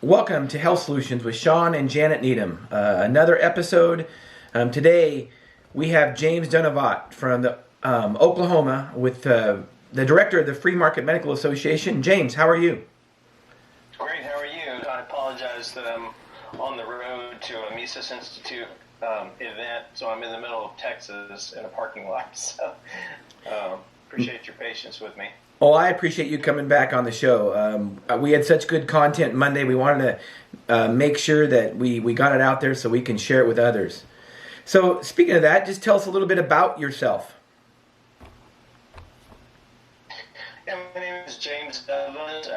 Welcome to Health Solutions with Shawn and Janet Needham. Another episode. Today we have James Dunavant from Oklahoma with the director of the Free Market Medical Association. James, how are you? Great, how are you? I apologize that I'm on the road to a Mises Institute event, so I'm in the middle of Texas in a parking lot. So appreciate your patience with me. Oh, I appreciate you coming back on the show. We had such good content Monday. We wanted to make sure that we got it out there so we can share it with others. So speaking of that, just tell us a little bit about yourself. Yeah, my name is James Dunavant.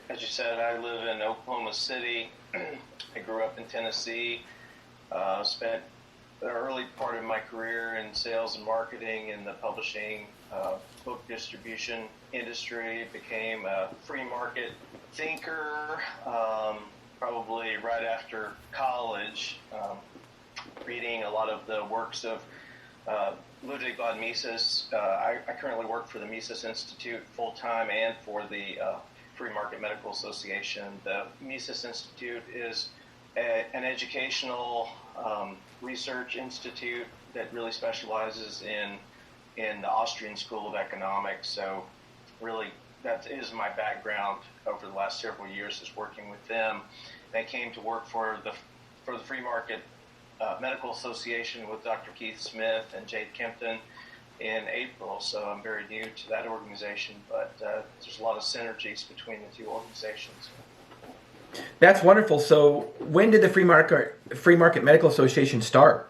As you said, I live in Oklahoma City. I grew up in Tennessee. Spent the early part of my career in sales and marketing in the publishing book distribution industry. Became a free market thinker probably right after college, reading a lot of the works of Ludwig von Mises. I currently work for the Mises Institute full-time and for the Free Market Medical Association. The Mises Institute is an educational research institute that really specializes in the Austrian School of Economics. So really that is my background over the last several years, is working with them. I came to work for the Free Market Medical Association with Dr. Keith Smith and Jade Kempton in April, so I'm very new to that organization, but there's a lot of synergies between the two organizations. That's wonderful. So when did the Free Market Medical Association start?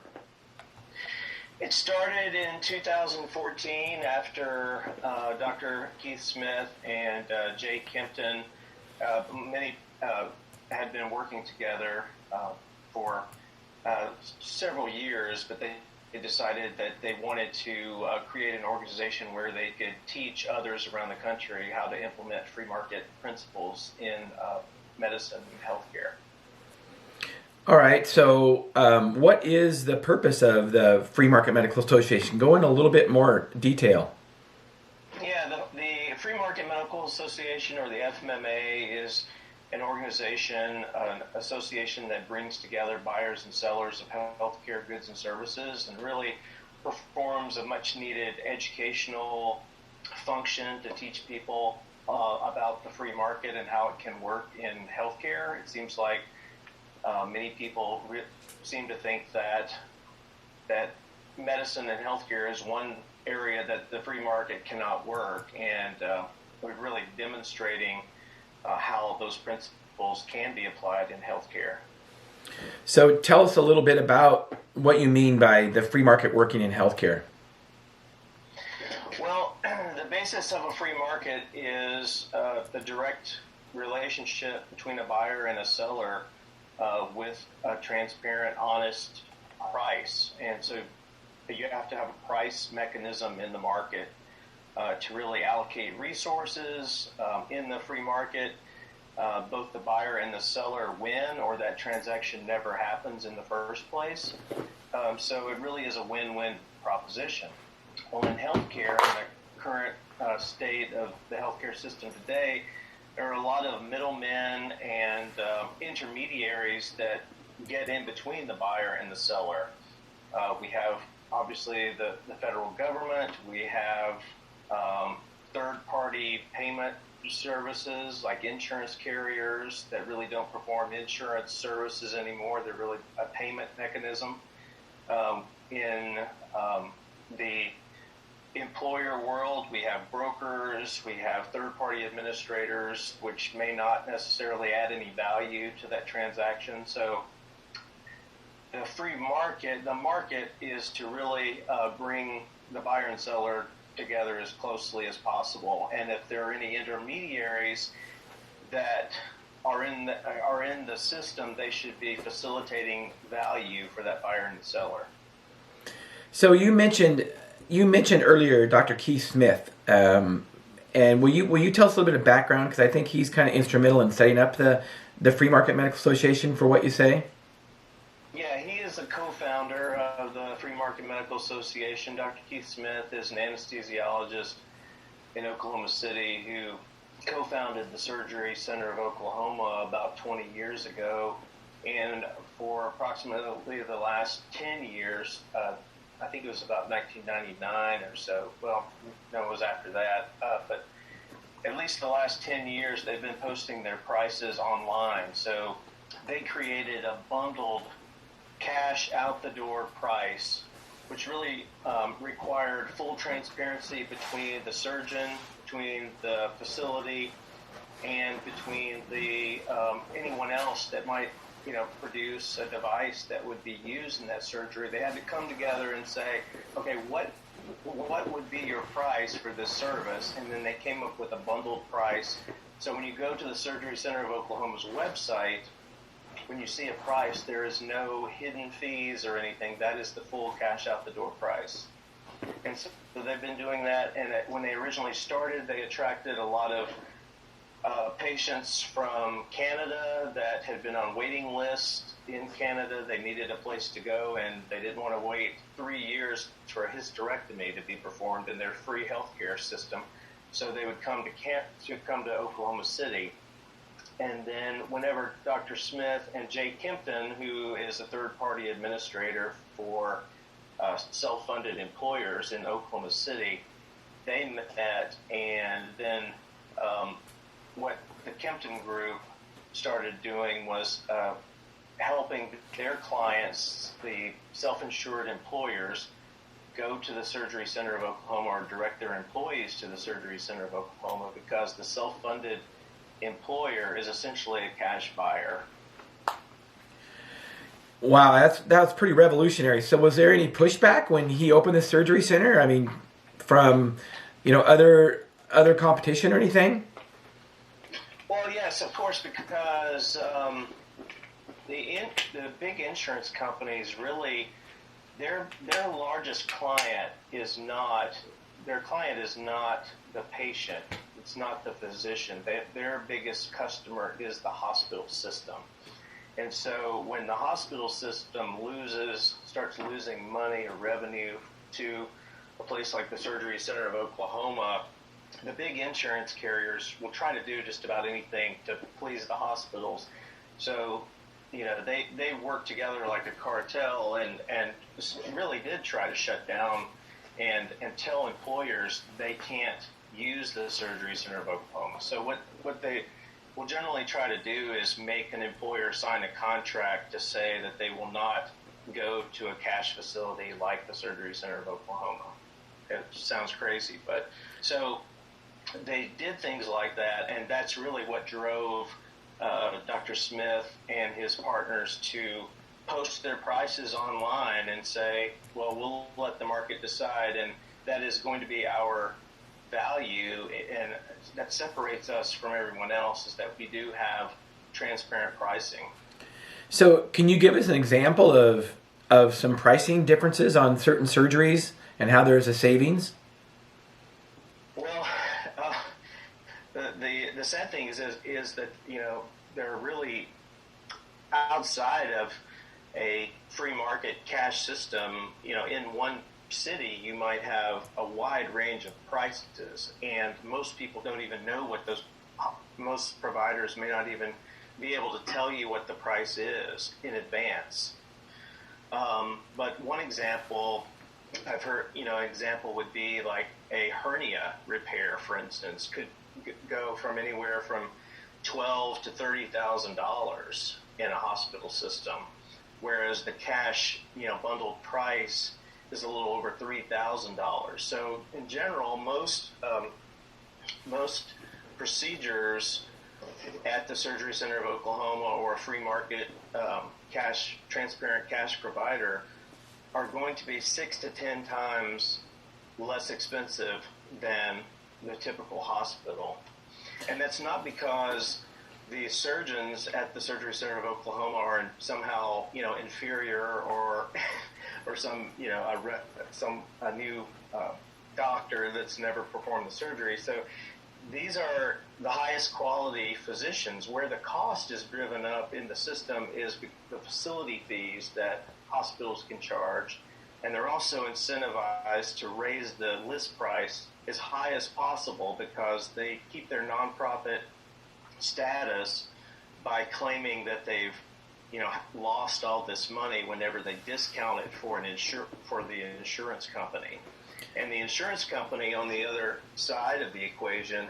It started in 2014 after Dr. Keith Smith and Jay Kempton, many had been working together for several years, but they decided that they wanted to create an organization where they could teach others around the country how to implement free market principles in medicine and healthcare. All right, so what is the purpose of the Free Market Medical Association? Go into a little bit more detail. Yeah, the Free Market Medical Association, or the FMMA, is an organization, an association that brings together buyers and sellers of healthcare goods and services, and really performs a much needed educational function to teach people about the free market and how it can work in healthcare. It seems like many people seem to think that medicine and healthcare is one area that the free market cannot work, and we're really demonstrating how those principles can be applied in healthcare. So tell us a little bit about what you mean by the free market working in healthcare. Well, the basis of a free market is the direct relationship between a buyer and a seller with a transparent, honest price. And so you have to have a price mechanism in the market to really allocate resources in the free market. Both the buyer and the seller win, or that transaction never happens in the first place. So it really is a win-win proposition. Well, in healthcare, in the current state of the healthcare system today, there are a lot of middlemen and intermediaries that get in between the buyer and the seller. We have, obviously, the federal government. We have third-party payment services like insurance carriers that really don't perform insurance services anymore. They're really a payment mechanism. In the employer world, we have brokers, we have third-party administrators, which may not necessarily add any value to that transaction. So the free market, the market is to really bring the buyer and seller together as closely as possible. And if there are any intermediaries that are in the system, they should be facilitating value for that buyer and seller. So you mentioned earlier Dr. Keith Smith, and will you tell us a little bit of background, because I think he's kind of instrumental in setting up the Free Market Medical Association, for what you say? Yeah, he is a co-founder of the Free Market Medical Association. Dr. Keith Smith is an anesthesiologist in Oklahoma City who co-founded the Surgery Center of Oklahoma about 20 years ago, and for approximately the last 10 years, I think it was about 1999 or so. Well, no, it was after that, but at least the last 10 years, they've been posting their prices online. So they created a bundled cash out the door price, which really required full transparency between the surgeon, between the facility, and between the anyone else that might produce a device that would be used in that surgery. They had to come together and say, okay, what would be your price for this service? And then they came up with a bundled price. So when you go to the Surgery Center of Oklahoma's website, when you see a price, there is no hidden fees or anything. That is the full cash out the door price. And so they've been doing that. And when they originally started, they attracted a lot of patients from Canada that had been on waiting lists in Canada. They needed a place to go, and they didn't want to wait 3 years for a hysterectomy to be performed in their free healthcare system. So they would come to Oklahoma City. And then whenever Dr. Smith and Jay Kempton, who is a third-party administrator for self-funded employers in Oklahoma City, they met, and then what the Kempton group started doing was helping their clients, the self-insured employers, go to the Surgery Center of Oklahoma or direct their employees to the Surgery Center of Oklahoma, because the self-funded employer is essentially a cash buyer. Wow, that's pretty revolutionary. So was there any pushback when he opened the surgery center? I mean, from other competition or anything? Well, yes, of course, because the big insurance companies really, their largest client is not the patient. It's not the physician. Their biggest customer is the hospital system. And so when the hospital system starts losing money or revenue to a place like the Surgery Center of Oklahoma, the big insurance carriers will try to do just about anything to please the hospitals. So, they work together like a cartel and really did try to shut down and tell employers they can't use the Surgery Center of Oklahoma. So what they will generally try to do is make an employer sign a contract to say that they will not go to a cash facility like the Surgery Center of Oklahoma. It sounds crazy, but so they did things like that, and that's really what drove Dr. Smith and his partners to post their prices online and say, well, we'll let the market decide, and that is going to be our value, and that separates us from everyone else, is that we do have transparent pricing. So can you give us an example of some pricing differences on certain surgeries and how there's a savings? Well, the sad thing is that they're really outside of a free market cash system. In one city you might have a wide range of prices, and most people don't even know what most providers may not even be able to tell you what the price is in advance. But one example I've heard, an example would be like a hernia repair, for instance, could go from anywhere from $12,000 to $30,000 in a hospital system, whereas the cash, bundled price is a little over $3,000. So in general, most procedures at the Surgery Center of Oklahoma or a free market transparent cash provider are going to be 6 to 10 times less expensive than the typical hospital. And that's not because the surgeons at the Surgery Center of Oklahoma are somehow, inferior or some, a new doctor that's never performed the surgery. So these are the highest quality physicians. Where the cost is driven up in the system is the facility fees that hospitals can charge, and they're also incentivized to raise the list price as high as possible because they keep their nonprofit status by claiming that they've lost all this money whenever they discount it for the insurance company. And the insurance company on the other side of the equation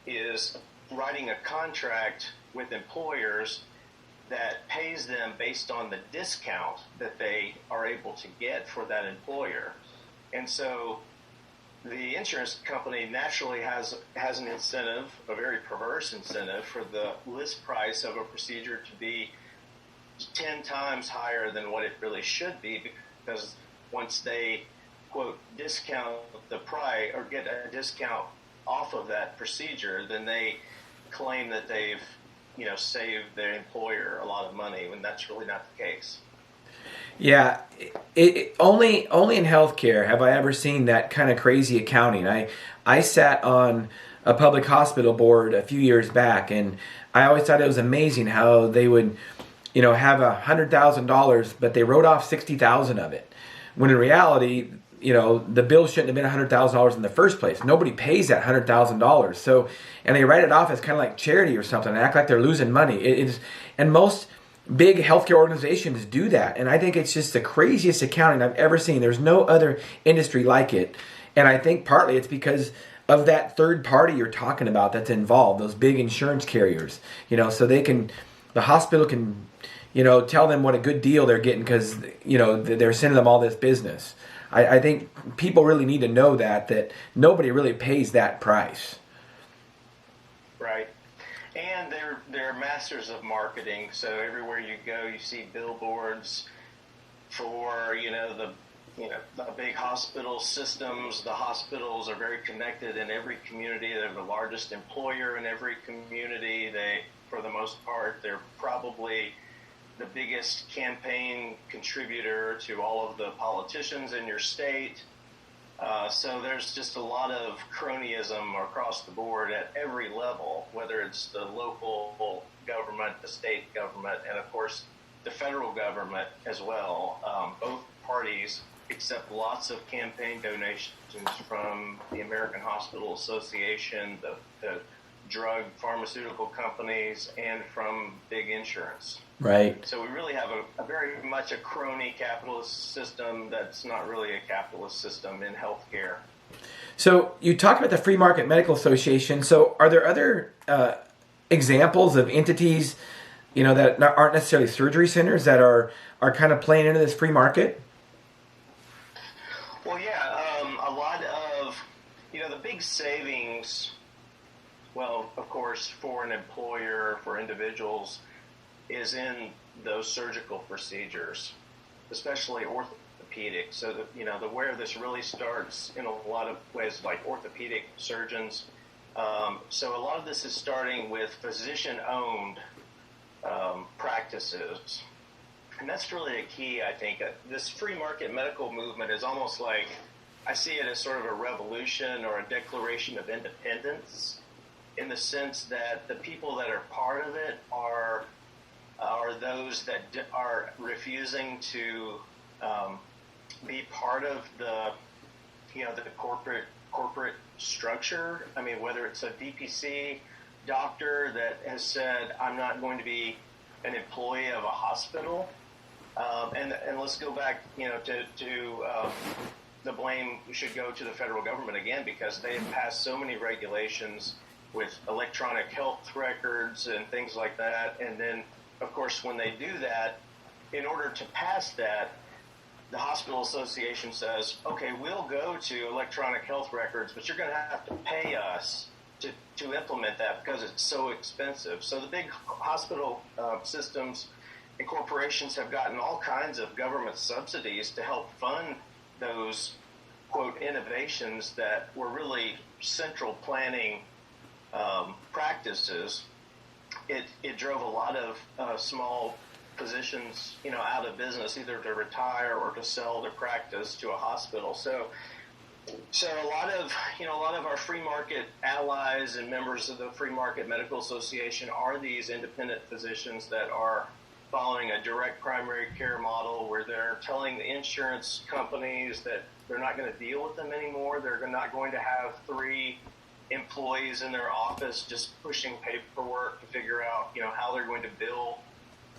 is writing a contract with employers that pays them based on the discount that they are able to get for that employer. And so the insurance company naturally has an incentive, a very perverse incentive, for the list price of a procedure to be 10 times higher than what it really should be, because once they, quote, discount the price or get a discount off of that procedure, then they claim that they've saved their employer a lot of money, when that's really not the case. Yeah, only in healthcare have I ever seen that kind of crazy accounting. I sat on a public hospital board a few years back, and I always thought it was amazing how they would, have $100,000, but they wrote off 60,000 of it, when in reality, the bill shouldn't have been $100,000 in the first place. Nobody pays that $100,000. So, and they write it off as kind of like charity or something, and act like they're losing money. And most big healthcare organizations do that. And I think it's just the craziest accounting I've ever seen. There's no other industry like it. And I think partly it's because of that third party you're talking about that's involved, those big insurance carriers. So the hospital can, tell them what a good deal they're getting because, they're sending them all this business. I think people really need to know that nobody really pays that price. Right. And they're masters of marketing. So everywhere you go, you see billboards for, the big hospital systems. The hospitals are very connected in every community. They're the largest employer in every community. For the most part, they're probably the biggest campaign contributor to all of the politicians in your state. So there's just a lot of cronyism across the board at every level, whether it's the local government, the state government, and of course the federal government as well. Both parties accept lots of campaign donations from the American Hospital Association, the drug pharmaceutical companies, and from big insurance. Right. So we really have a very much a crony capitalist system that's not really a capitalist system in healthcare. So you talked about the Free Market Medical Association. So are there other examples of entities, that aren't necessarily surgery centers that are kind of playing into this free market? Well, yeah, a lot of, the big savings, well, of course, for an employer, for individuals, is in those surgical procedures, especially orthopedic. So where this really starts in a lot of ways, like orthopedic surgeons. So a lot of this is starting with physician-owned practices, and that's really a key. I think this free market medical movement is almost like, I see it as sort of a revolution or a declaration of independence, in the sense that the people that are part of it are those that are refusing to be part of the corporate structure. I mean, whether it's a DPC doctor that has said, I'm not going to be an employee of a hospital, and let's go back, to the blame should go to the federal government again, because they have passed so many regulations with electronic health records and things like that. And then, of course, when they do that, in order to pass that, the hospital association says, okay, we'll go to electronic health records, but you're going to have to pay us to implement that because it's so expensive. So the big hospital systems and corporations have gotten all kinds of government subsidies to help fund those, quote, innovations that were really central planning practices. It drove a lot of small physicians, out of business, either to retire or to sell their practice to a hospital. So a lot of our free market allies and members of the Free Market Medical Association are these independent physicians that are following a direct primary care model where they're telling the insurance companies that they're not going to deal with them anymore. They're not going to have 3 employees in their office just pushing paperwork to figure out, how they're going to bill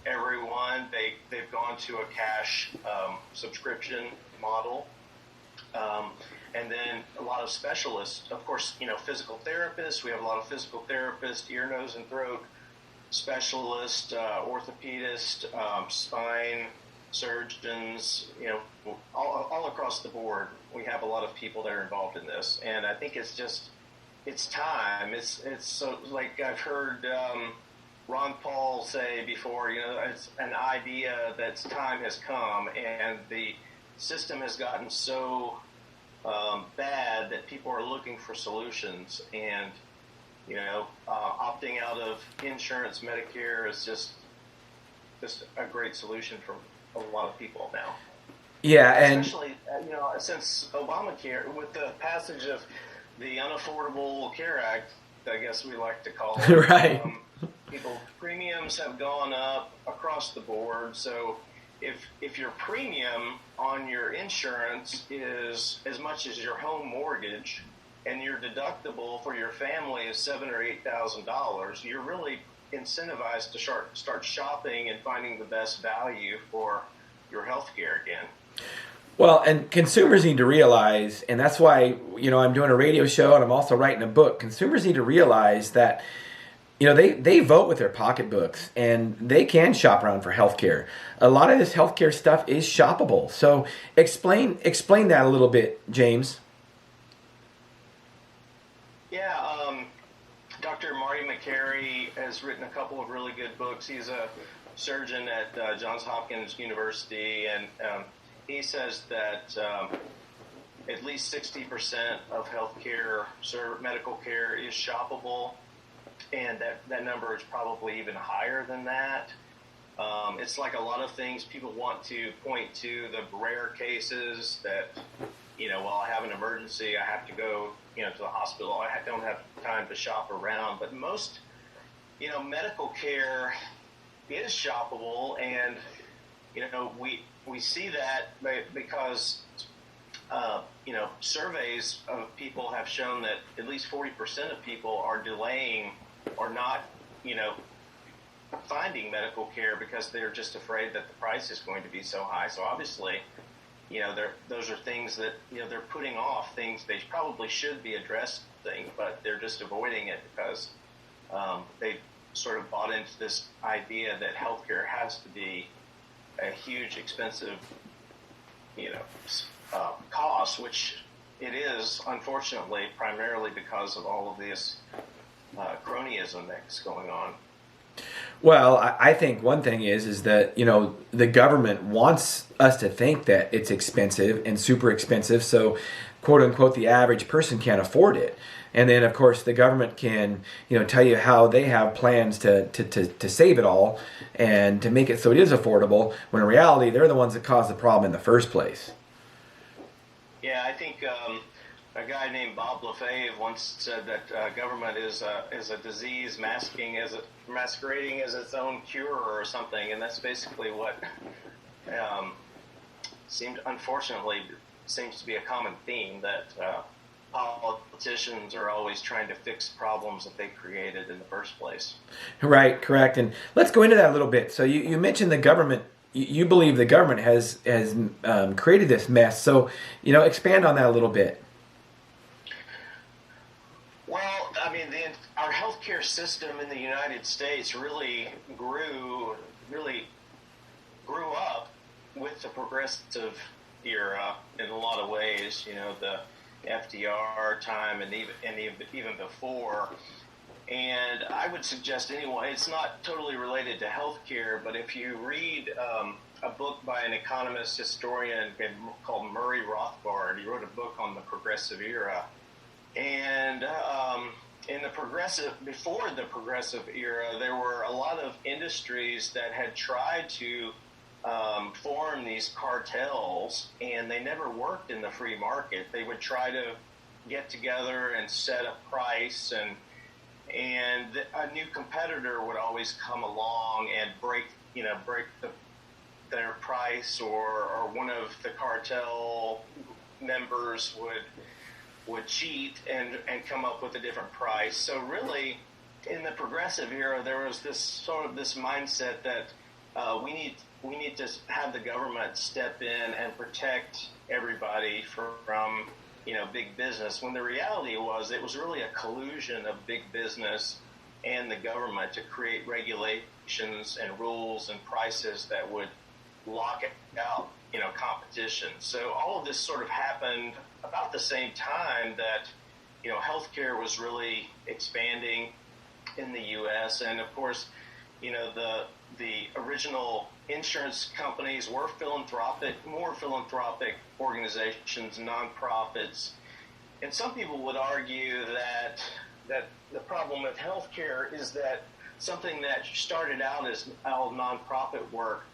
everyone. They've gone to a cash subscription model. And then a lot of specialists, of course, physical therapists. We have a lot of physical therapists, ear, nose, and throat specialists, orthopedists, spine surgeons, all across the board. We have a lot of people that are involved in this. And I think it's time. It's so, like I've heard Ron Paul say before, it's an idea that time has come, and the system has gotten so bad that people are looking for solutions, and opting out of insurance, Medicare is just a great solution for a lot of people now. Yeah, and especially since Obamacare, with the passage of the Unaffordable Care Act, I guess we like to call it. Right. People premiums have gone up across the board, so if your premium on your insurance is as much as your home mortgage, and your deductible for your family is $7,000 or $8,000, you're really incentivized to start shopping and finding the best value for your health care again. Well, and consumers need to realize, and that's why, I'm doing a radio show and I'm also writing a book. Consumers need to realize that, they vote with their pocketbooks, and they can shop around for healthcare. A lot of this healthcare stuff is shoppable. So explain that a little bit, James. Yeah, Dr. Marty McCary has written a couple of really good books. He's a surgeon at Johns Hopkins University, and he says that at least 60% of healthcare, medical care, is shoppable, and that number is probably even higher than that. It's like a lot of things, people want to point to the rare cases that, I have an emergency, I have to go, to the hospital, I don't have time to shop around. But most, medical care is shoppable, and, we see that because, surveys of people have shown that at least 40% of people are delaying or not, finding medical care because they're just afraid that the price is going to be so high. So obviously, those are things that, they're putting off, things they probably should be addressing, but they're just avoiding it because they sort of bought into this idea that healthcare has to be a huge, expensive, cost, which it is, unfortunately, primarily because of all of this cronyism that's going on. Well, I think one thing is that, the government wants us to think that it's expensive and super expensive, so quote unquote the average person can't afford it. And then of course the government can, tell you how they have plans to save it all and to make it so it is affordable, when in reality they're the ones that caused the problem in the first place. Yeah, I think a guy named Bob LaFave once said that government is a disease masquerading as its own cure or something, and that's basically what unfortunately seems to be a common theme, that politicians are always trying to fix problems that they created in the first place. Right, correct. And let's go into that a little bit. So you mentioned the government. You believe the government has created this mess. So, expand on that a little bit. Well, I mean, our healthcare system in the United States really grew up with the progressive era in a lot of ways. The FDR time and even before. And I would suggest anyway, it's not totally related to healthcare, but if you read a book by an economist historian called Murray Rothbard, he wrote a book on the progressive era. And before the progressive era, there were a lot of industries that had tried to form these cartels, and they never worked in the free market. They would try to get together and set a price, and a new competitor would always come along and break their price, or one of the cartel members would cheat and come up with a different price. So really, in the progressive era, there was this mindset that we need to have the government step in and protect everybody from big business. When the reality was, it was really a collusion of big business and the government to create regulations and rules and prices that would lock out competition. So all of this sort of happened about the same time that healthcare was really expanding in the U.S. And of course, the original insurance companies were more philanthropic organizations, nonprofits. And some people would argue that the problem with healthcare is that something that started out as all nonprofit work,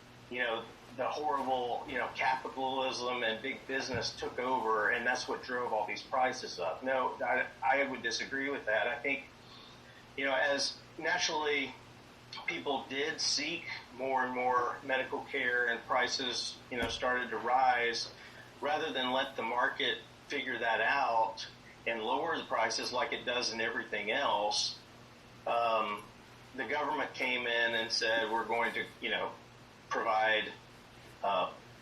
the horrible, capitalism and big business took over, and that's what drove all these prices up. No, I would disagree with that. I think, as naturally people did seek more and more medical care and prices, started to rise, rather than let the market figure that out and lower the prices like it does in everything else, the government came in and said, we're going to, provide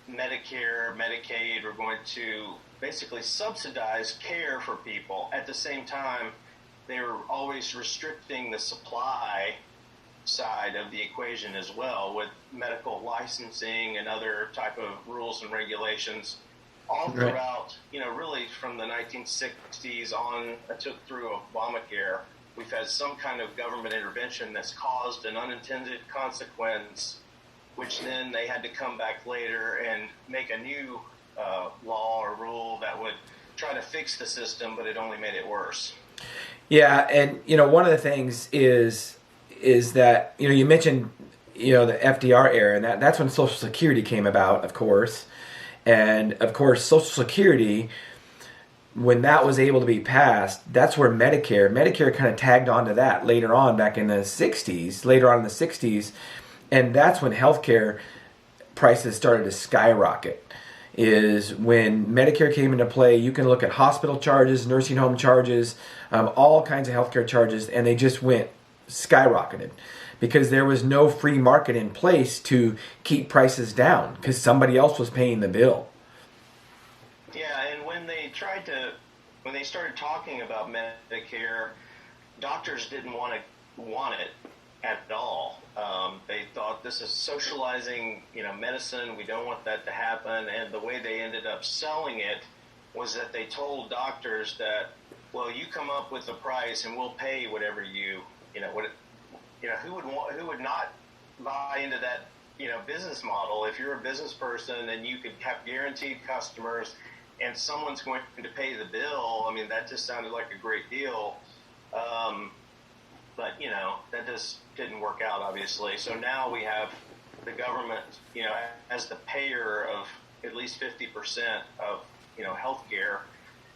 Medicare, Medicaid, we're going to basically subsidize care for people. At the same time, they were always restricting the supply side of the equation as well, with medical licensing and other type of rules and regulations all throughout, really from the 1960s on through Obamacare. We've had some kind of government intervention that's caused an unintended consequence, which then they had to come back later and make a new law or rule that would try to fix the system, but it only made it worse. Yeah, and one of the things is that you mentioned the FDR era, and that's when Social Security came about, of course. And of course, Social Security, when that was able to be passed, that's where Medicare kind of tagged onto that later on, back in the 60s, and that's when healthcare prices started to skyrocket. Is when Medicare came into play. You can look at hospital charges, nursing home charges, all kinds of healthcare charges, and they just went skyrocketed because there was no free market in place to keep prices down because somebody else was paying the bill. Yeah, and when they started talking about Medicare, doctors didn't want it at all. They thought this is socializing, medicine. We don't want that to happen. And the way they ended up selling it was that they told doctors that, well, you come up with the price and we'll pay whatever who would not buy into that, business model? If you're a business person and you could have guaranteed customers and someone's going to pay the bill, I mean, that just sounded like a great deal. But, that just didn't work out, obviously. So now we have the government, as the payer of at least 50% of, healthcare.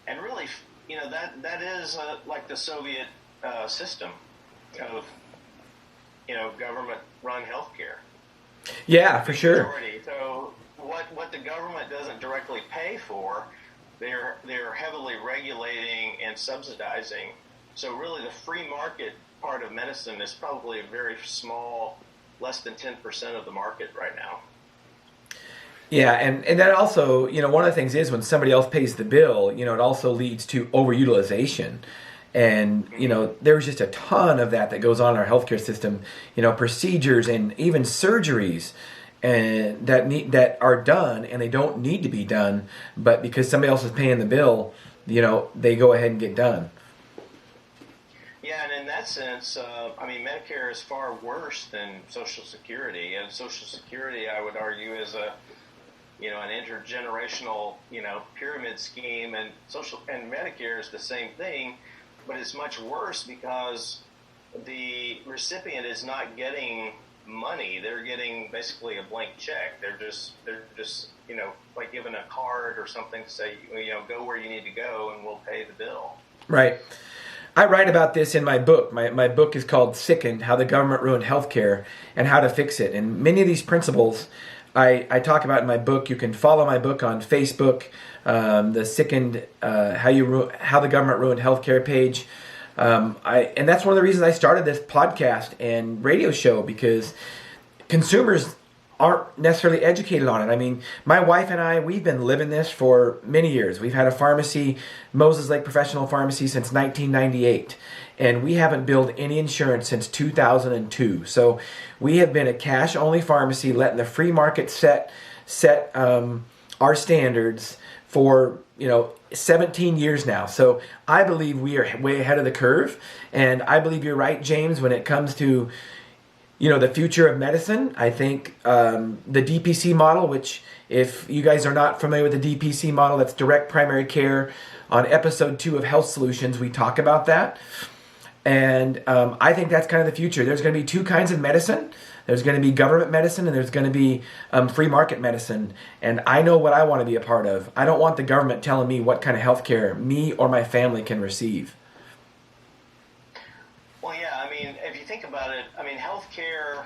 And really, that is like the Soviet system of, government-run healthcare. Yeah, for sure. Majority. So what the government doesn't directly pay for, they're heavily regulating and subsidizing. So really, the free market part of medicine is probably a very small, less than 10% of the market right now. Yeah, and that also, one of the things is when somebody else pays the bill, it also leads to overutilization. And, there's just a ton of that goes on in our healthcare system, procedures and even surgeries and that are done and they don't need to be done, but because somebody else is paying the bill, they go ahead and get done. Yeah, and in that sense, Medicare is far worse than Social Security. And Social Security, I would argue, is an intergenerational, pyramid scheme, and Medicare is the same thing, but it's much worse because the recipient is not getting money. They're getting basically a blank check. They're just like given a card or something to say, go where you need to go and we'll pay the bill. Right. I write about this in my book. My book is called Sickened, How the Government Ruined Healthcare and How to Fix It. And many of these principles I talk about in my book. You can follow my book on Facebook, the Sickened, How the Government Ruined Healthcare page. And that's one of the reasons I started this podcast and radio show, because consumers aren't necessarily educated on it. I mean, my wife and I, we've been living this for many years. We've had a pharmacy, Moses Lake Professional Pharmacy, since 1998. And we haven't billed any insurance since 2002. So we have been a cash-only pharmacy, letting the free market set our standards for 17 years now. So I believe we are way ahead of the curve. And I believe you're right, James, when it comes to the future of medicine. I think the DPC model, which if you guys are not familiar with the DPC model, that's direct primary care. On episode 2 of Health Solutions, we talk about that. And I think that's kind of the future. There's going to be 2 kinds of medicine. There's going to be government medicine, and there's going to be free market medicine. And I know what I want to be a part of. I don't want the government telling me what kind of health care me or my family can receive. Well, yeah, I mean, if you think about it, I mean, healthcare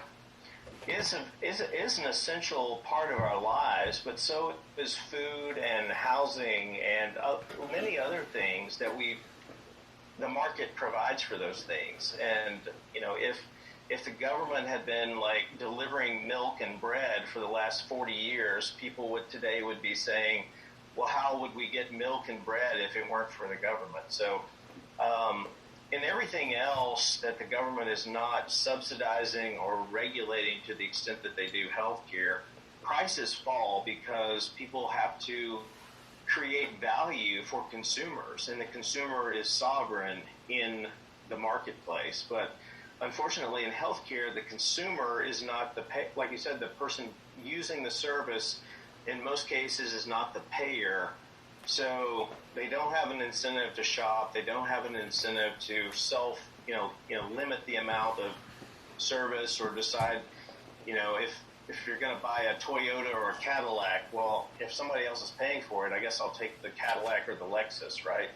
is an essential part of our lives, but so is food and housing and many other things that the market provides for those things. And if the government had been like delivering milk and bread for the last 40 years, people today would be saying, well, how would we get milk and bread if it weren't for the government? So. In everything else that the government is not subsidizing or regulating to the extent that they do healthcare, prices fall because people have to create value for consumers, and the consumer is sovereign in the marketplace. But unfortunately, in healthcare, the consumer is not like you said, the person using the service in most cases is not the payer. So they don't have an incentive to shop. They don't have an incentive to limit the amount of service or decide, if you're going to buy a Toyota or a Cadillac, well, if somebody else is paying for it, I guess I'll take the Cadillac or the Lexus, right?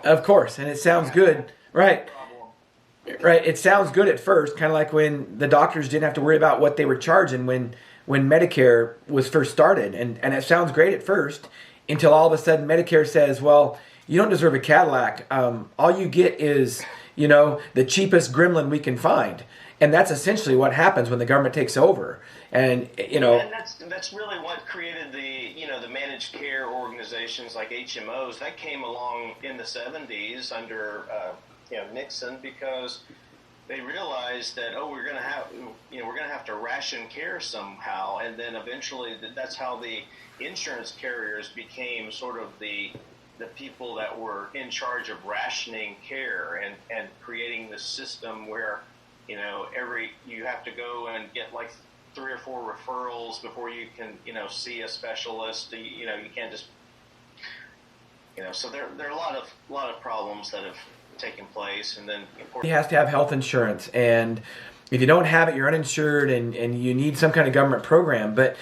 Of course, and it sounds good, right? Right. It sounds good at first, kind of like when the doctors didn't have to worry about what they were charging when Medicare was first started, and it sounds great at first. Until all of a sudden Medicare says, well, you don't deserve a Cadillac. All you get is, the cheapest gremlin we can find. And that's essentially what happens when the government takes over. And, And that's really what created the managed care organizations like HMOs. That came along in the 70s under, Nixon, because they realized that, we're going to have to ration care somehow. And then eventually that's how the insurance carriers became sort of the people that were in charge of rationing care and creating this system where, you have to go and get like 3 or 4 referrals before you can, see a specialist. You can't just, so there are a lot of problems that have taken place. And then he has to have health insurance, and if you don't have it, you're uninsured, and you need some kind of government program. But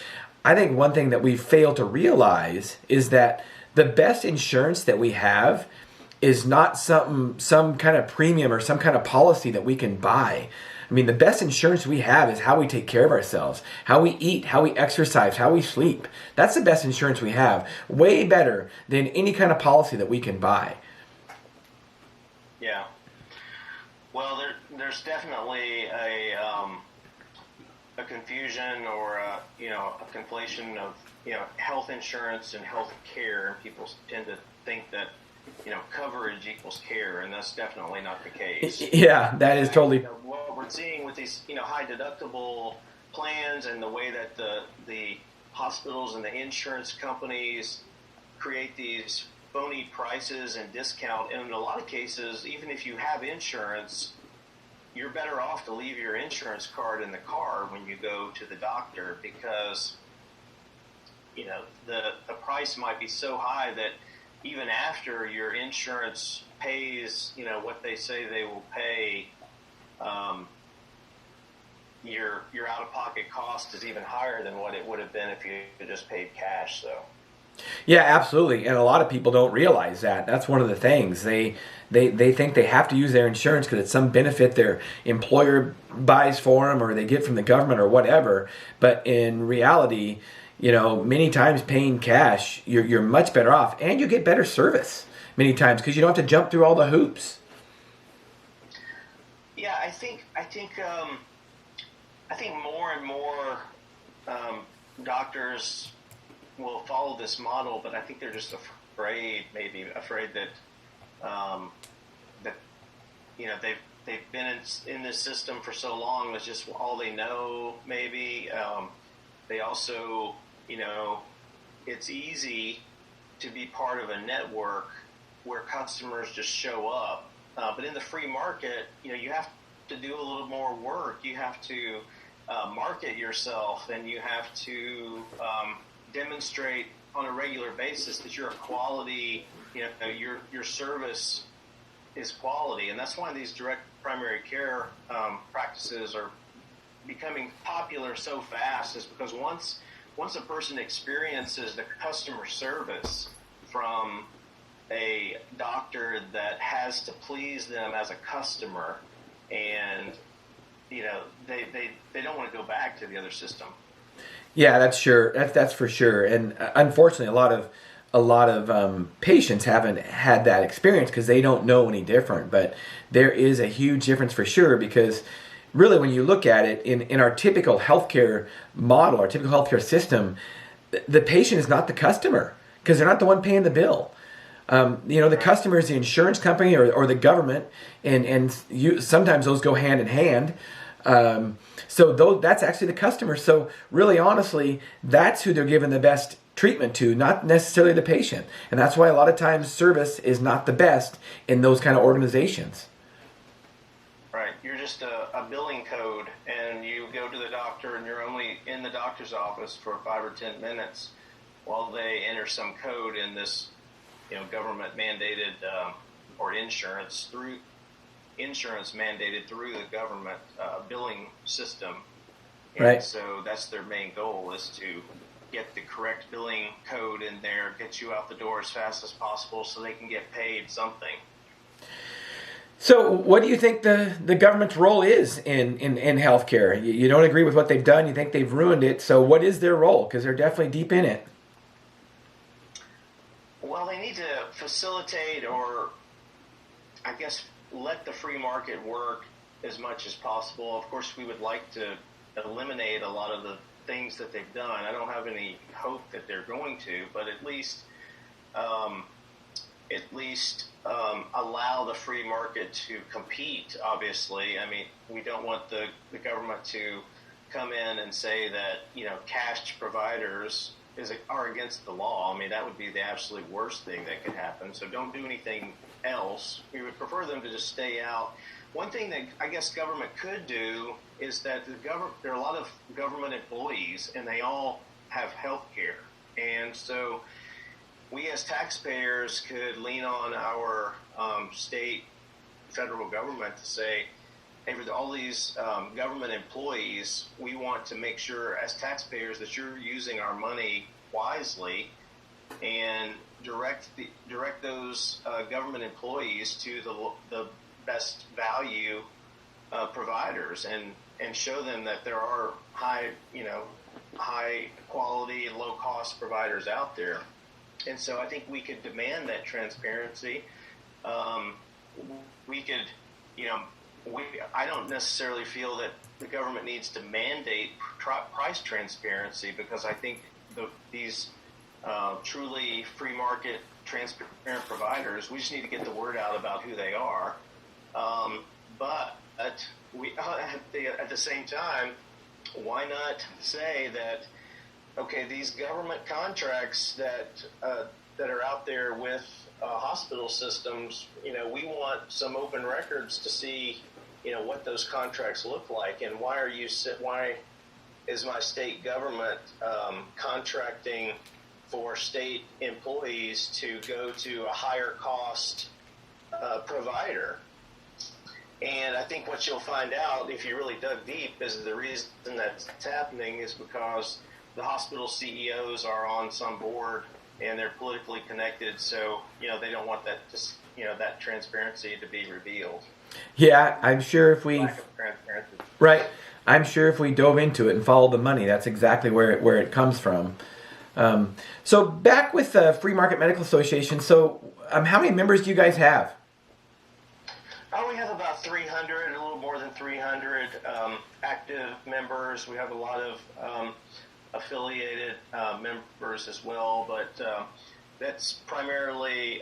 I think one thing that we fail to realize is that the best insurance that we have is not some kind of premium or some kind of policy that we can buy. I mean, the best insurance we have is how we take care of ourselves, how we eat, how we exercise, how we sleep. That's the best insurance we have. Way better than any kind of policy that we can buy. Yeah. Well, there's definitely a confusion or a conflation of health insurance and health care, and people tend to think that coverage equals care, and that's definitely not the case. Yeah, that is totally. What we're seeing with these high deductible plans and the way that the hospitals and the insurance companies create these phony prices and discount, and in a lot of cases, even if you have insurance, you're better off to leave your insurance card in the car when you go to the doctor, because the price might be so high that even after your insurance pays what they say they will pay, your out-of-pocket cost is even higher than what it would have been if you had just paid cash. So Yeah, absolutely. And a lot of people don't realize that. That's one of the things. They think they have to use their insurance because it's some benefit their employer buys for them or they get from the government or whatever. But in reality, many times paying cash, you're much better off and you get better service many times because you don't have to jump through all the hoops. Yeah, I think more and more doctors will follow this model, but I think they're just afraid that that they've been in this system for so long. It's just all they know. Maybe they also, it's easy to be part of a network where customers just show up. But in the free market, you have to do a little more work. You have to market yourself, and you have to demonstrate on a regular basis that you're a quality, your service is quality. And that's why these direct primary care practices are becoming popular so fast, is because once a person experiences the customer service from a doctor that has to please them as a customer, and they don't want to go back to the other system. Yeah, that's sure. That's for sure. And unfortunately, a lot of patients haven't had that experience because they don't know any different. But there is a huge difference for sure, because really, when you look at it in our typical healthcare model, our typical healthcare system, the patient is not the customer because they're not the one paying the bill. The customer is the insurance company or the government, and sometimes those go hand in hand. That's actually the customer. So really, honestly, that's who they're giving the best treatment to, not necessarily the patient. And that's why a lot of times service is not the best in those kind of organizations. Right. You're just a billing code, and you go to the doctor, and you're only in the doctor's office for 5 or 10 minutes while they enter some code in this, government mandated or insurance mandated through the government billing system. And Right. so that's their main goal, is to get the correct billing code in there, get you out the door as fast as possible so they can get paid something. So what do you think the government's role is in healthcare? You don't agree with what they've done. You think they've ruined it. So what is their role? Because they're definitely deep in it. Well, they need to facilitate, or I guess let the free market work as much as possible. Of course, we would like to eliminate a lot of the things that they've done. I don't have any hope that they're going to, but at least allow the free market to compete. Obviously, I mean, we don't want the government to come in and say that cash providers are against the law. I mean, that would be the absolute worst thing that could happen. So don't do anything else. We would prefer them to just stay out. One thing that I guess government could do is that there are a lot of government employees, and they all have health care. And so we as taxpayers could lean on our state, federal government to say, hey, for all these government employees, we want to make sure as taxpayers that you're using our money wisely, and direct those government employees to the best value providers, and show them that there are high quality and low cost providers out there. And so I think we could demand that transparency. We could, I don't necessarily feel that the government needs to mandate price transparency, because I think these truly free market transparent providers, we just need to get the word out about who they are. But we at the same time, why not say that, okay, these government contracts that are out there with hospital systems, we want some open records to see, what those contracts look like, and why is my state government contracting for state employees to go to a higher cost provider? And I think what you'll find out, if you really dug deep, is the reason that's happening is because the hospital CEOs are on some board and they're politically connected, so they don't want that just that transparency to be revealed. Yeah, I'm sure if we Lack of transparency. right, I'm sure if we dove into it and followed the money, that's exactly where it comes from. So back with the Free Market Medical Association. So how many members do you guys have? We have about 300, a little more than 300 active members. We have a lot of affiliated members as well, but that's primarily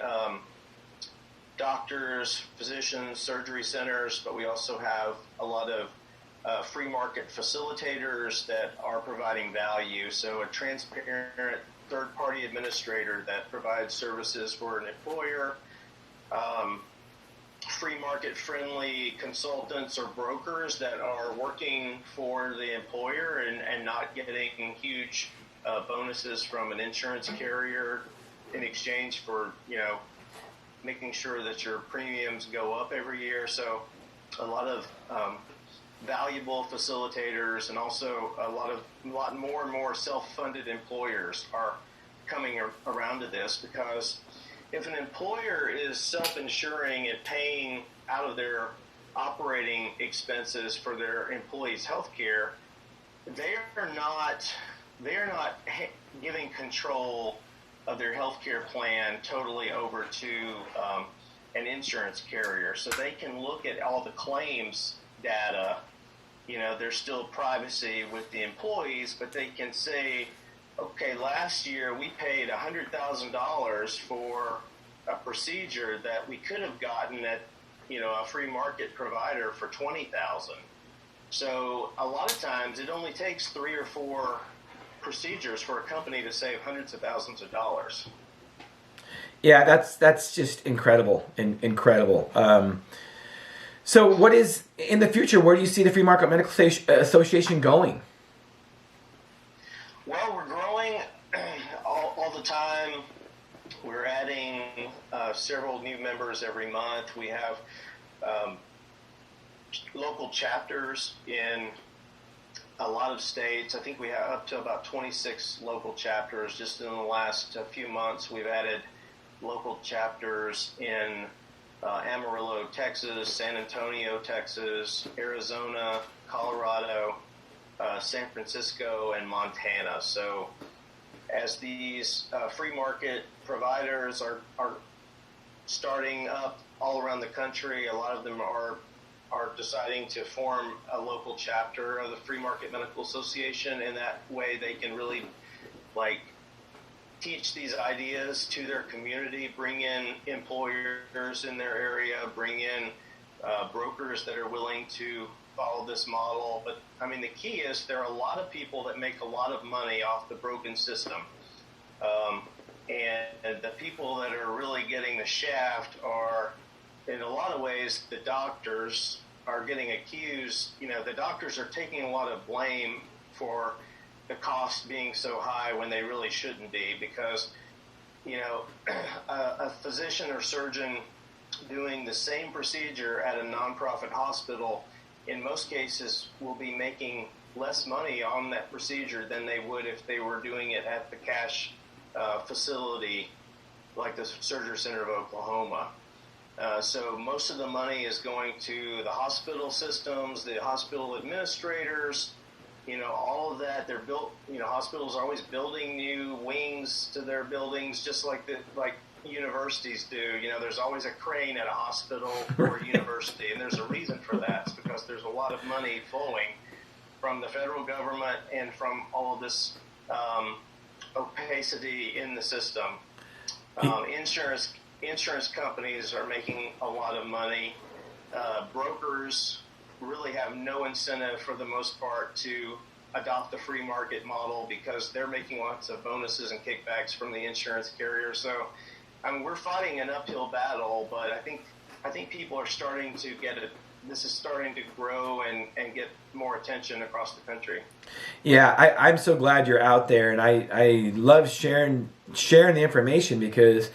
doctors, physicians, surgery centers, but we also have a lot of free market facilitators that are providing value. So a transparent third-party administrator that provides services for an employer, free market-friendly consultants or brokers that are working for the employer and not getting huge bonuses from an insurance carrier in exchange for, making sure that your premiums go up every year. So a lot of valuable facilitators, and also a lot more and more self-funded employers are coming around to this, because if an employer is self-insuring and paying out of their operating expenses for their employees' health care, they are not giving control of their health care plan totally over to an insurance carrier. So they can look at all the claims data. There's still privacy with the employees, but they can say, okay, last year we paid $100,000 for a procedure that we could have gotten at, a free market provider for $20,000. So a lot of times it only takes 3 or 4 procedures for a company to save hundreds of thousands of dollars. Yeah, that's just incredible. So what is, in the future, where do you see the Free Market Medical Association going? Well, we're growing all the time. We're adding several new members every month. We have local chapters in a lot of states. I think we have up to about 26 local chapters. Just in the last few months, we've added local chapters in Amarillo, Texas, San Antonio, Texas, Arizona, Colorado, San Francisco, and Montana. So as these free market providers are starting up all around the country, a lot of them are deciding to form a local chapter of the Free Market Medical Association, and that way they can really teach these ideas to their community, bring in employers in their area, bring in brokers that are willing to follow this model. But the key is there are a lot of people that make a lot of money off the broken system. And the people that are really getting the shaft are, in a lot of ways, the doctors are getting accused. The doctors are taking a lot of blame for the cost being so high when they really shouldn't be, because a physician or surgeon doing the same procedure at a nonprofit hospital in most cases will be making less money on that procedure than they would if they were doing it at the cash facility like the Surgery Center of Oklahoma. So most of the money is going to the hospital systems, the hospital administrators, all of that. They're built, hospitals are always building new wings to their buildings, just like universities do. There's always a crane at a hospital or a university, and there's a reason for that. It's because there's a lot of money flowing from the federal government and from all of this opacity in the system. Insurance companies are making a lot of money. Brokers really have no incentive for the most part to adopt the free market model because they're making lots of bonuses and kickbacks from the insurance carrier. So, we're fighting an uphill battle, but I think people are starting to get it. This is starting to grow and get more attention across the country. Yeah, I'm so glad you're out there, and I love sharing the information, because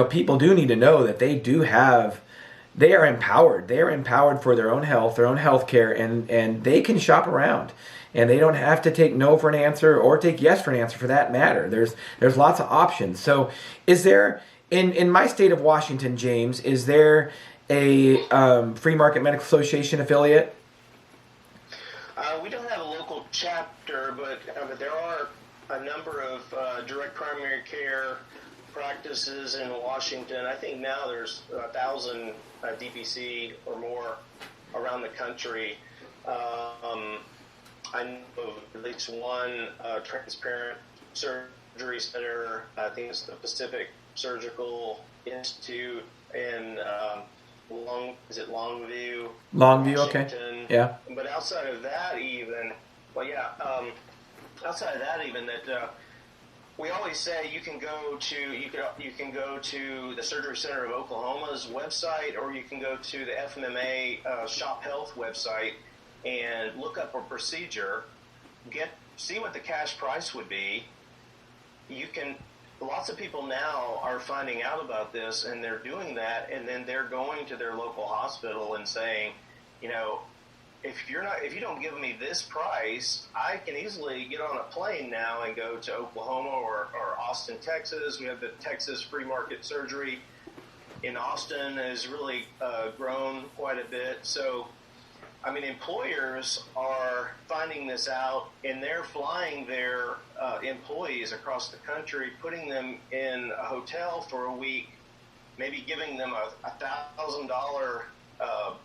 people do need to know that they are empowered. They are empowered for their own health, their own health care, and they can shop around. and they don't have to take no for an answer or take yes for an answer for that matter. There's lots of options. So is there, in my state of Washington, James, is there a Free Market Medical Association affiliate? We don't have a local chapter, but there are a number of direct primary care practices in Washington. I think now there's 1,000 DPC or more around the country. I know of at least one transparent surgery center. I think it's the Pacific Surgical Institute in Longview? Longview, Washington. okay. Yeah. But outside of that, that we always say you can go to the Surgery Center of Oklahoma's website, or you can go to the FMMA Shop Health website and look up a procedure, see what the cash price would be. Lots of people now are finding out about this, and they're doing that, and then they're going to their local hospital and saying, if you don't give me this price, I can easily get on a plane now and go to Oklahoma or Austin, Texas. We have the Texas Free Market Surgery in Austin has really grown quite a bit. So, employers are finding this out, and they're flying their employees across the country, putting them in a hotel for a week, maybe giving them a $1,000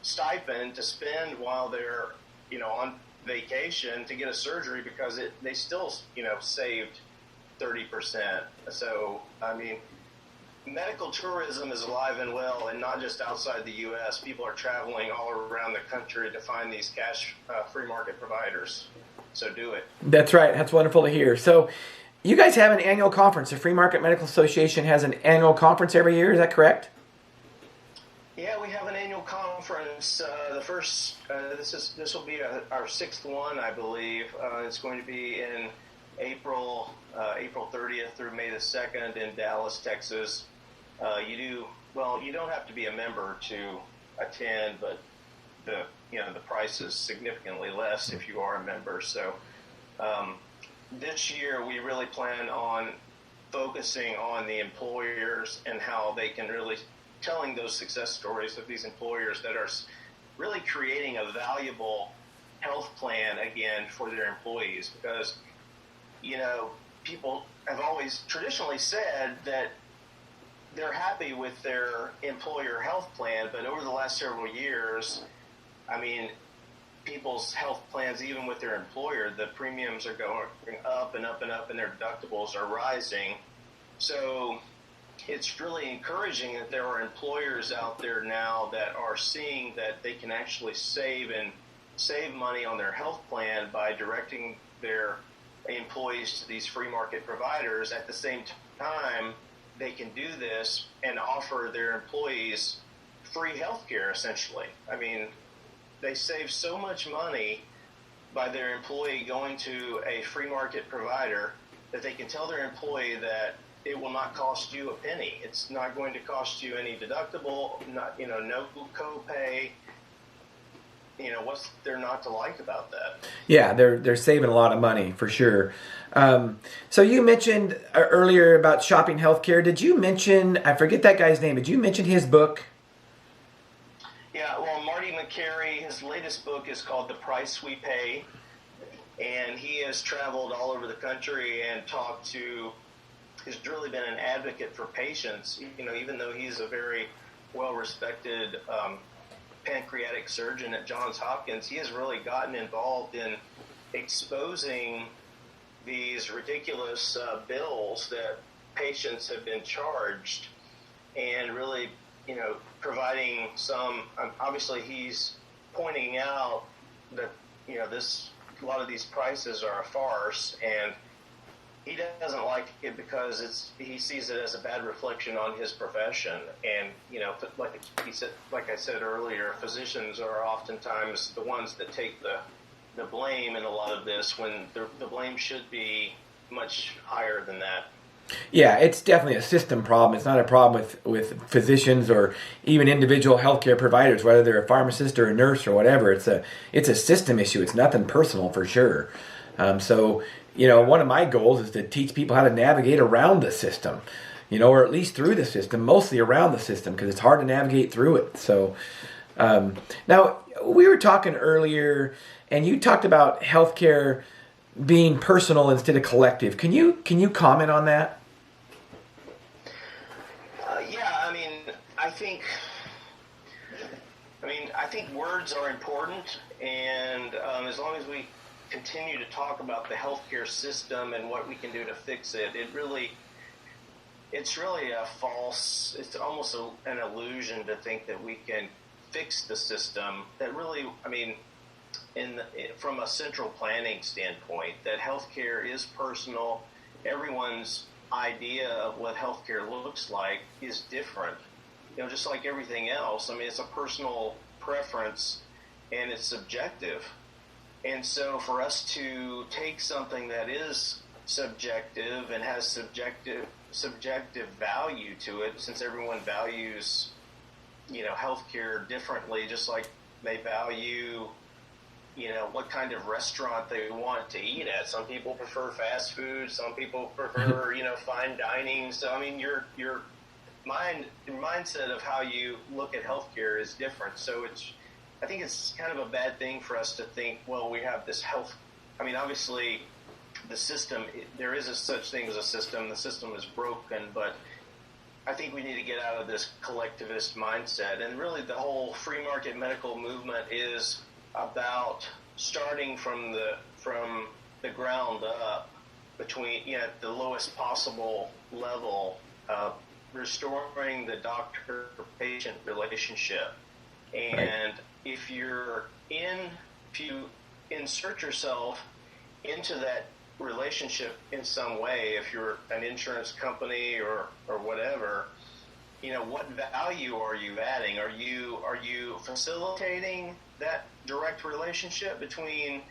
stipend to spend while they're on vacation to get a surgery, because they still saved 30%. So medical tourism is alive and well, and not just outside the U.S. People are traveling all around the country to find these cash free market providers. So do it. That's right. That's wonderful to hear. So you guys have an annual conference. The Free Market Medical Association has an annual conference every year. Is that correct? Yeah, we have an annual conference. This will be our sixth one, I believe. It's going to be in April 30th through May the 2nd in Dallas, Texas. You don't have to be a member to attend, but the price is significantly less if you are a member. So this year we really plan on focusing on the employers and how they can really telling those success stories of these employers that are really creating a valuable health plan again for their employees, because people have always traditionally said that they're happy with their employer health plan, but over the last several years, people's health plans, even with their employer, the premiums are going up and up and up, and their deductibles are rising. So it's really encouraging that there are employers out there now that are seeing that they can actually save money on their health plan by directing their employees to these free market providers. At the same time, they can do this and offer their employees free health care, essentially. They save so much money by their employee going to a free market provider that they can tell their employee that it will not cost you a penny. It's not going to cost you any deductible, no copay. What's there not to like about that? Yeah, they're saving a lot of money for sure. So you mentioned earlier about shopping healthcare. Did you mention, I forget that guy's name, did you mention his book? Yeah, well, Marty McCary, his latest book is called The Price We Pay, and he has traveled all over the country and he's really been an advocate for patients. Even though he's a very well-respected pancreatic surgeon at Johns Hopkins, he has really gotten involved in exposing these ridiculous bills that patients have been charged, and really, providing some. Obviously, he's pointing out that a lot of these prices are a farce, and he doesn't like it because he sees it as a bad reflection on his profession. And like I said earlier, physicians are oftentimes the ones that take the blame in a lot of this, when the blame should be much higher than that. Yeah, it's definitely a system problem. It's not a problem with physicians or even individual healthcare providers, whether they're a pharmacist or a nurse or whatever. It's a system issue. It's nothing personal for sure. So, one of my goals is to teach people how to navigate around the system, or at least through the system, mostly around the system, because it's hard to navigate through it. So, now we were talking earlier, and you talked about healthcare being personal instead of collective. Can you comment on that? Yeah, I think words are important, and as long as we continue to talk about the healthcare system and what we can do to fix it, it's really a false. It's almost an illusion to think that we can fix the system. That really, from a central planning standpoint, that healthcare is personal. Everyone's idea of what healthcare looks like is different. Just like everything else. It's a personal preference and it's subjective. And so for us to take something that is subjective and has subjective value to it, since everyone values, healthcare differently, just like they value, what kind of restaurant they want to eat at. Some people prefer fast food. Some people prefer, fine dining. So, your mindset of how you look at healthcare is different. So I think it's kind of a bad thing for us to think, well, we have this health. Obviously, the system, there is a such thing as a system. The system is broken, but I think we need to get out of this collectivist mindset. And really, the whole free market medical movement is about starting from the ground up, between the lowest possible level, restoring the doctor-patient relationship. And Right. if you insert yourself into that relationship in some way, if you're an insurance company or whatever, what value are you adding? Are you facilitating that direct relationship between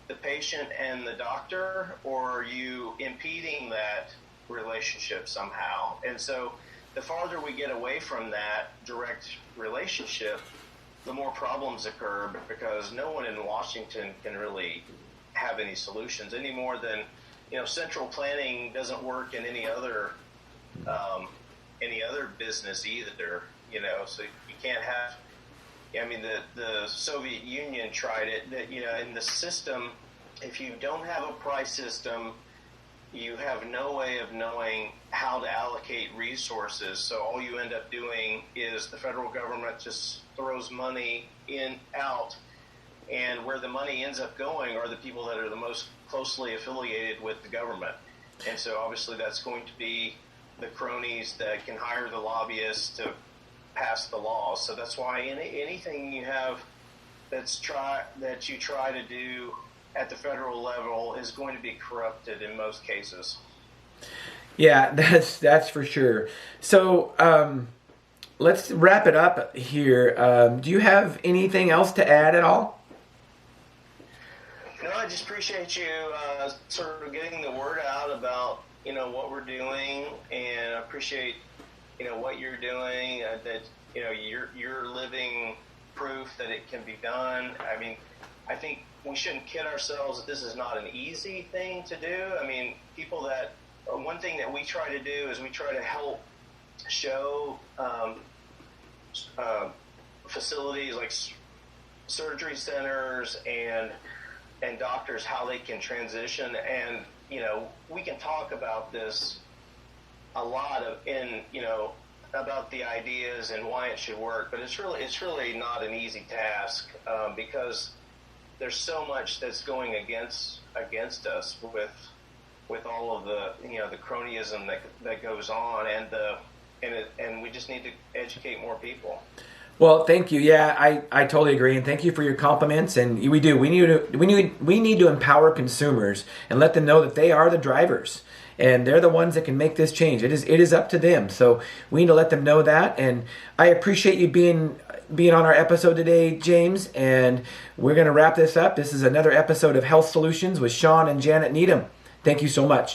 the patient and the doctor, or are you impeding that relationship somehow? And so the farther we get away from that direct relationship, the more problems occur, because no one in Washington can really have any solutions any more than, central planning doesn't work in any other business either, so you can't have, the Soviet Union tried it, that, in the system, if you don't have a price system, you have no way of knowing how to allocate resources. So all you end up doing is the federal government just throws money out, and where the money ends up going are the people that are the most closely affiliated with the government. And so obviously that's going to be the cronies that can hire the lobbyists to pass the laws. So that's why anything you have that you try to do at the federal level is going to be corrupted in most cases. Yeah, that's for sure. So let's wrap it up here. Do you have anything else to add at all? No, I just appreciate you sort of getting the word out about what we're doing, and I appreciate what you're doing. That you're living proof that it can be done. I think we shouldn't kid ourselves that this is not an easy thing to do. One thing that we try to do is we try to help show facilities like surgery centers and doctors how they can transition, and we can talk about this a lot about the ideas and why it should work, but it's really not an easy task, because there's so much that's going against us with all of the the cronyism that goes on, and we just need to educate more people. Well, thank you. Yeah, I totally agree, and thank you for your compliments. And we need to empower consumers and let them know that they are the drivers and they're the ones that can make this change. It is up to them. So we need to let them know that. And I appreciate you being on our episode today, James. And we're going to wrap this up. This is another episode of Health Solutions with Shawn and Janet Needham. Thank you so much.